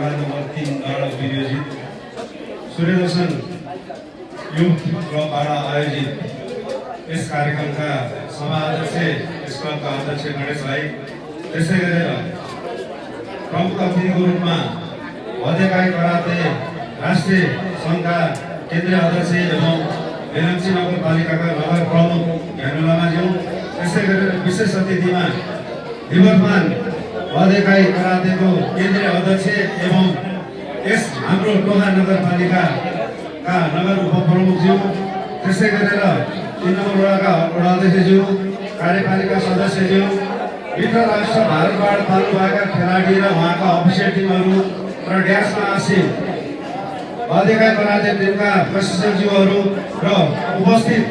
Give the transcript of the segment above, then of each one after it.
Ward number 3 द्वारा विनियोजित सूर्यदर्शन youth क्लबबाट आयोजित यस कार्यक्रमका सभाध्यक्ष, यस क्लबका अध्यक्ष गणेश भाइ, त्यसै गरेर प्रमुख अतिथिको रूपमा भद्रेकाई कराते राष्ट्रिय सङ्घका केन्द्रीय अध्यक्ष एवं मेलम्ची नगरपालिकाका नगर प्रमुख हेनु लामाज्यू, त्यसै गरेर विशेष अतिथिमा निवर्तमान भद्रेकाई करातेको केन्द्रीय अध्यक्ष एवं यस हाम्रो टोखा नगरपालिकाका नगर उपप्रमुखज्यू, त्यसै गरेर 3 नम्बर वडाका वडाध्यक्षज्यू, कार्यपालिका सदस्यज्यू, मित्र राष्ट्र भारतबाट पाल्नुभएका खेलाडी र उहाँका अफिसियल टिमहरू र ड्यान्समा आसीन भद्रेकाई कराते टिमका प्रशिक्षकज्यूहरू र उपस्थित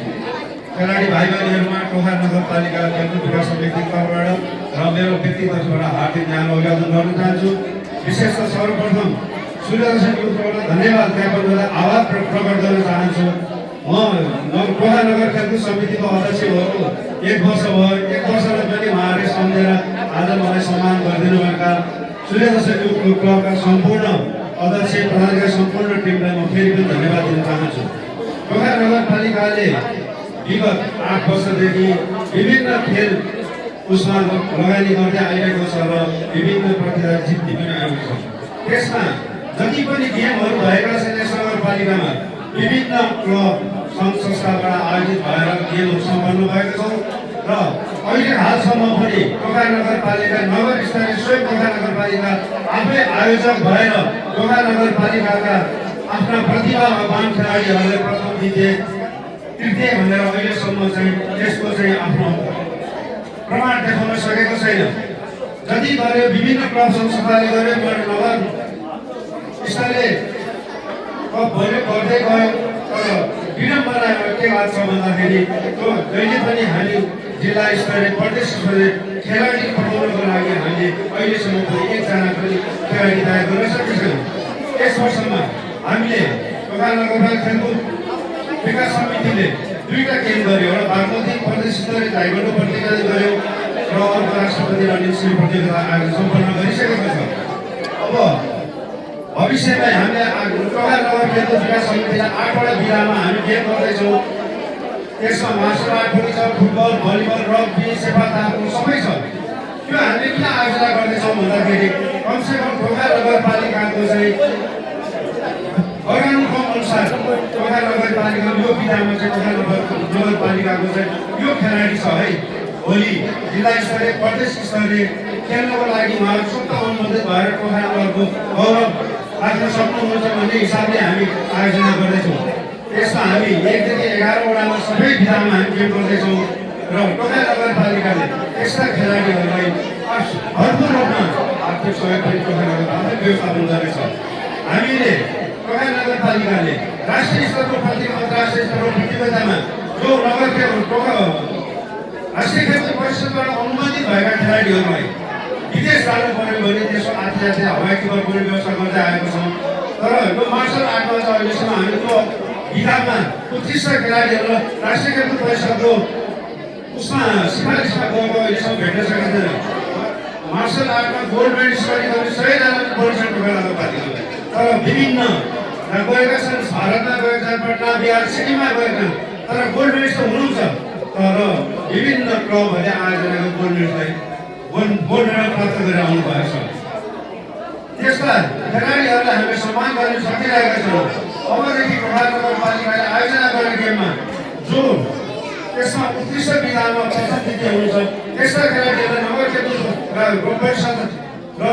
खेलाडी भाइ बहिनीहरूमा टोखा नगरपालिका खेलकुद विकास समितिको तर्फबाट र मेरो व्यक्तिगतबाट हार्दिक ज्ञान अभिवादन गर्न चाहन्छु। विशेष त सर्वप्रथम सूर्यदर्शन युथबाट धन्यवाद ज्ञापन गर्दै आभार प्रकट गर्न चाहन्छु। म टोखा नगर खेलकुद समितिको अध्यक्ष भएको 1 वर्ष भयो। 1 वर्षलाई पनि उहाँहरूले सम्झेर आज मलाई सम्मान गरिदिनु भएका सूर्यदर्शन युथ क्लबका सम्पूर्ण अध्यक्ष प्रधानका सम्पूर्ण टिमलाई म फेरि पनि धन्यवाद दिन चाहन्छु। टोखा नगरपालिकाले विगत 8 वर्षदेखि विभिन्न खेल उसमा लगानी गर्दै आइरहेको छ र विभिन्न प्रतियोगिता जित्दै पनि आएको छ। त्यसमा जति पनि गेमहरू भएका छन् यस नगरपालिकामा विभिन्न क्लब सङ्घ संस्थाबाट आयोजित भएर गेमहरू सम्पन्न भएको छौँ र अहिले हालसम्म पनि टोखा नगरपालिका नगर स्तरीय स्वयं टोखा नगरपालिका आफै आयोजक भएर टोखा नगरपालिकाका आफ्ना प्रतिभावान खेलाडीहरूले प्रथम द्वितीय तृतीय भनेर अहिलेसम्म चाहिँ यसको चाहिँ आफ्नो प्रमाण देखाउन सकेको छैन। जति गऱ्यो विभिन्न क्लब संस्थाले गऱ्यो, नगर स्तरले गर्दै गयो। तर विडम्बना के बात छ भन्दाखेरि जहिले पनि हामी जिल्ला स्तरीय प्रदेश स्तरीय खेलाडी पठाउनको लागि हामीले अहिलेसम्म पनि एकजना पनि खेलाडी तयार गर्न सकेका छैनौँ। यस वर्षमा हामीले टोखा नगरपालिका खेलकुद विकास समितिले 2टा गेम गर्यो। एउटा बागमती प्रदेश स्तरीय ताइक्वान्डो प्रतियोगिता गर्यो र अर्को राष्ट्रपति रणनीति श्री प्रतियोगिता सम्पन्न गरिसकेको छ। अब भविष्यमा हामीले टोखा नगर खेलकुद विकास समितिलाई 8वटा जिल्लामा हामी गेम गर्दैछौँ। त्यसमा मार्सल आर्ट पनि छ, फुटबल, भलिबल, रग्बी, सेपाताक्रो सबै छ। त्यो हामीले किन आयोजना गर्दैछौँ भन्दाखेरि कमसेकम टोखा नगरपालिकाको चाहिँ अर्गानुक्रम अनुसार टोखा नगरपालिका यो विधामा चाहिँ टोखा नगरपालिकाको चाहिँ यो खेलाडी छ है, भोलि जिल्ला स्तरीय प्रदेश स्तरीय खेल्नको लागि उहाँहरू सुप्त अनुमोदित भएर टोखा नगरको गौरव राख्न सक्नुहुन्छ भन्ने हिसाबले हामी आयोजना गर्दैछौँ। यसमा हामी 1 देखि 11 वडामा सबै विधामा हामी गेम गर्दैछौँ र टोखा नगरपालिकाले यस्ता खेलाडीहरूलाई भरपुर रूपमा आर्थिक सहयोग पनि टोखा नगरपालिकाले व्यवस्थापन गर्नेछ। हामीले टोखा नगरपालिकाले राष्ट्रिय स्तरको अन्तर्राष्ट्रिय स्तरको प्रतियोगितामा जो नगर राष्ट्रिय खेलकुद परिषदबाट अनुमोदित भएका खेलाडीहरूलाई विदेश जानु पर्यो भने त्यसको आर्थिक हवाई टिकट पनि व्यवस्था गर्दै आएको छौँ। तर यो मार्सल आर्टमा चाहिँ अहिलेसम्म हामी त्यो विधामा उत्कृष्ट खेलाडीहरूलाई राष्ट्रिय खेलकुद परिषदको उसमा सिफारिसमा गएको अहिलेसम्म भेट्न सकेको छैन। मार्सल आर्टमा गोल्ड मेडलिस्ट गरेको 100जना बढी छन् टोखा नगरपालिकालाई। तर विभिन्न गएका छन्, भारतमा गएका छन्, पटना, बिहार, सिक्किममा गएका छन्, तर गोल्ड मेडलिस्ट त हुनुहुन्छ। तर विभिन्न क्लबहरूले आयोजनाको गोल्ड मेडल प्राप्त गरेर आउनु भएको छ। त्यस्ता खेलाडीहरूलाई हामीले सम्मान गर्न सकिरहेका छौँ। अबदेखि टोखा नगरपालिकाले आयोजना गर्ने गेममा जो त्यसमा उत्कृष्ट विधामा प्रथम द्वितीय हुन्छ त्यस्ता खेलाडीहरूलाई नगर खेलकुद परिषद र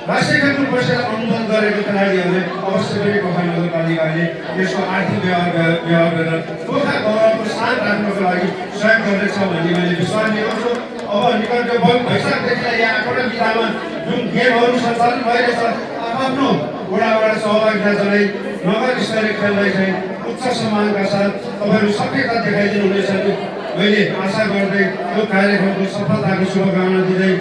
राष्ट्रिय खेलकुद परिषदले अनुमोदन गरेको खेलाडीहरूले अवश्य पनि टोखा नगरपालिकाले यसको आर्थिक व्यवहार गरेर टोखा गौरवको स्थान राख्नको लागि सहयोग गर्नेछ भन्ने मैले विश्वास गर्छु। अब निकट भइसकेदेखि यहाँ 8वटा जिल्लामा जुन गेमहरू सञ्चालन भइरहेछ आफ्नो वडाबाट सहभागिता जनाई नगर स्तरीय खेललाई चाहिँ उच्च सम्मानका साथ तपाईँहरू सफलता देखाइदिनु हुनेछ मैले आशा गर्दै यो कार्यक्रमको सफलताको शुभकामना दिँदै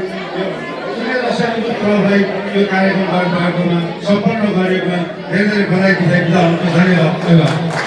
सूर्यदर्शन युथ क्लबलाई यो कार्यक्रम गर्नुभएकोमा सम्पन्न गरेकोमा धेरै धेरै बधाई दिँदै बिदा हुन्छु। धन्यवाद।